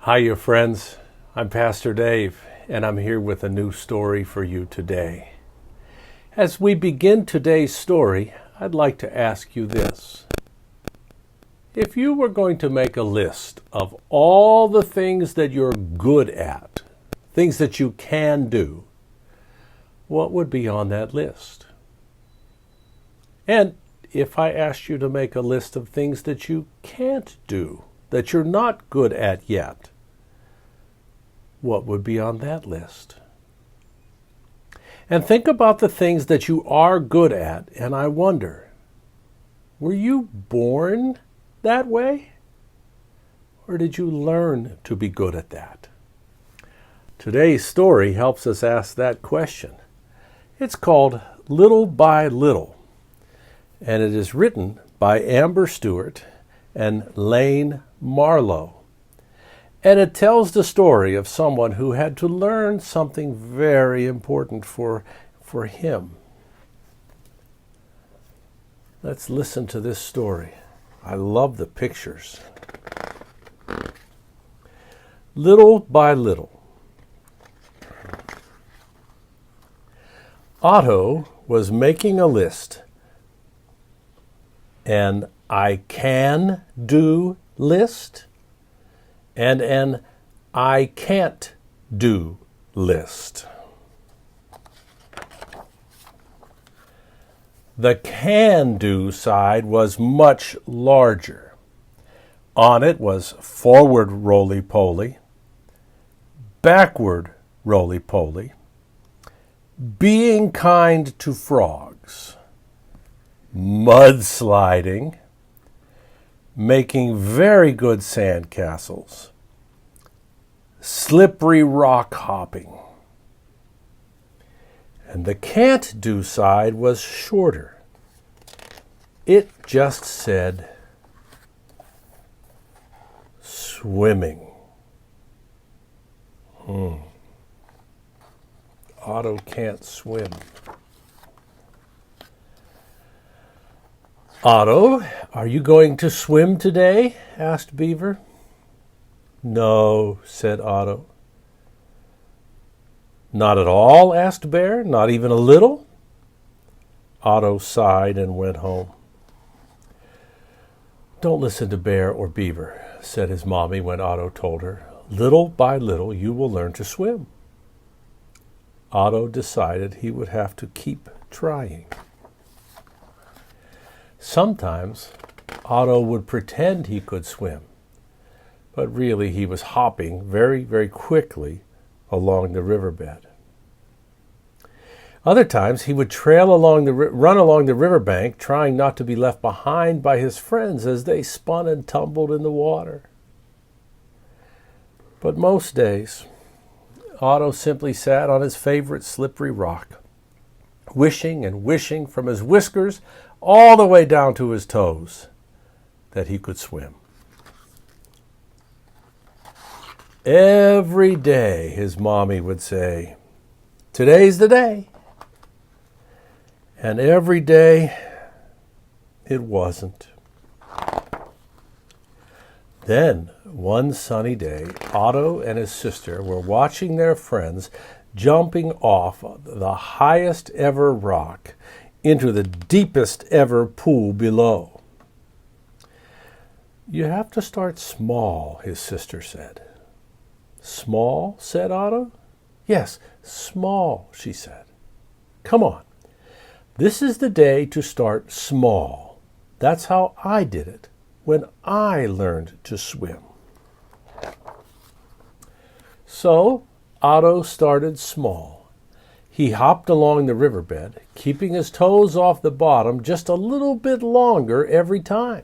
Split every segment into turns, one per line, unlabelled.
Hiya, friends. I'm Pastor Dave, and I'm here with a new story for you today. As we begin today's story, I'd like to ask you this. If you were going to make a list of all the things that you're good at, things that you can do, what would be on that list? And if I asked you to make a list of things that you can't do, that you're not good at yet, what would be on that list? And think about the things that you are good at, and I wonder, were you born that way? Or did you learn to be good at that? Today's story helps us ask that question. It's called Little by Little, and it is written by Amber Stewart and Lane Marlowe. And it tells the story of someone who had to learn something very important for him. Let's listen to this story. I love the pictures. Little by little. Otto was making a list, an I can do list, and an I can't do list. The can do side was much larger. On it was forward roly-poly, backward roly-poly, being kind to frogs, mudsliding, making very good sand castles, slippery rock hopping. And the can't do side was shorter. It just said swimming. Otto can't swim. Otto, are you going to swim today? Asked Beaver. No, said Otto. Not at all? Asked Bear. Not even a little? Otto sighed and went home. Don't listen to Bear or Beaver, said his mommy when Otto told her. Little by little you will learn to swim. Otto decided he would have to keep trying. Sometimes Otto would pretend he could swim, but really he was hopping very, very quickly along the riverbed. Other times he would run along the riverbank, trying not to be left behind by his friends as they spun and tumbled in the water. But most days, Otto simply sat on his favorite slippery rock, wishing and wishing from his whiskers all the way down to his toes that he could swim. Every day his mommy would say, "Today's the day." And every day it wasn't. Then, one sunny day, Otto and his sister were watching their friends jumping off the highest ever rock into the deepest ever pool below. You have to start small, his sister said. Small, said Otto. Yes, small, she said. Come on. This is the day to start small. That's how I did it when I learned to swim. So Otto started small. He hopped along the riverbed, keeping his toes off the bottom just a little bit longer every time.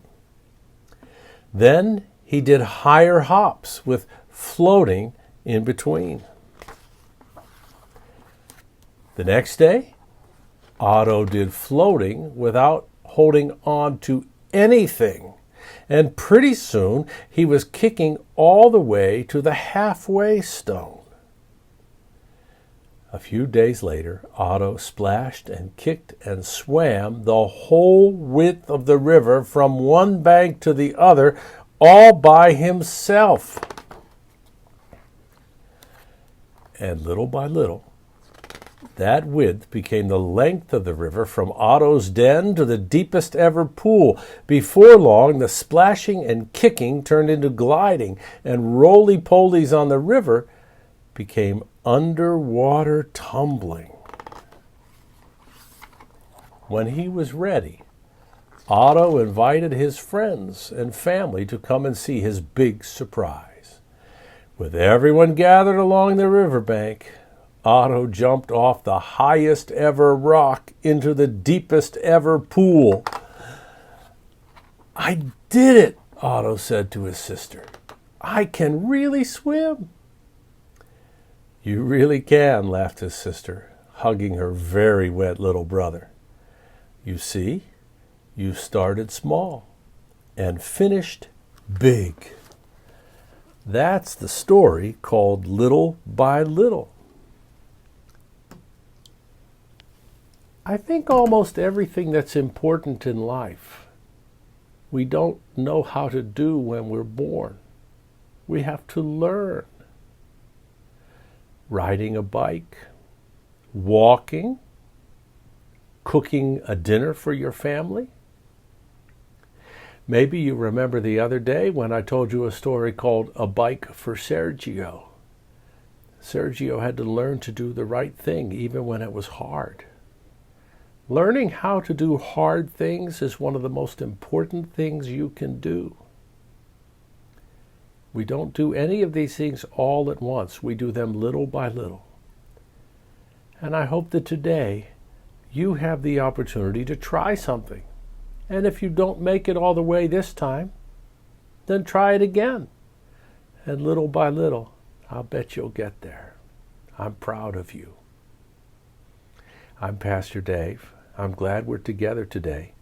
Then he did higher hops with floating in between. The next day, Otto did floating without holding on to anything, and pretty soon he was kicking all the way to the halfway stone. A few days later, Otto splashed and kicked and swam the whole width of the river from one bank to the other, all by himself. And little by little, that width became the length of the river from Otto's den to the deepest ever pool. Before long, the splashing and kicking turned into gliding, and roly-polies on the river became underwater tumbling. When he was ready, Otto invited his friends and family to come and see his big surprise. With everyone gathered along the riverbank, Otto jumped off the highest ever rock into the deepest ever pool. "I did it," Otto said to his sister. "I can really swim." "You really can," laughed his sister, hugging her very wet little brother. "You see, you started small and finished big." That's the story called Little by Little. I think almost everything that's important in life, we don't know how to do when we're born. We have to learn. Riding a bike, walking, cooking a dinner for your family. Maybe you remember the other day when I told you a story called A Bike for Sergio. Sergio had to learn to do the right thing even when it was hard. Learning how to do hard things is one of the most important things you can do. We don't do any of these things all at once. We do them little by little. And I hope that today you have the opportunity to try something. And if you don't make it all the way this time, then try it again. And little by little, I'll bet you'll get there. I'm proud of you. I'm Pastor Dave. I'm glad we're together today,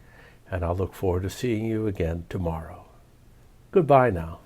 and I'll look forward to seeing you again tomorrow. Goodbye now.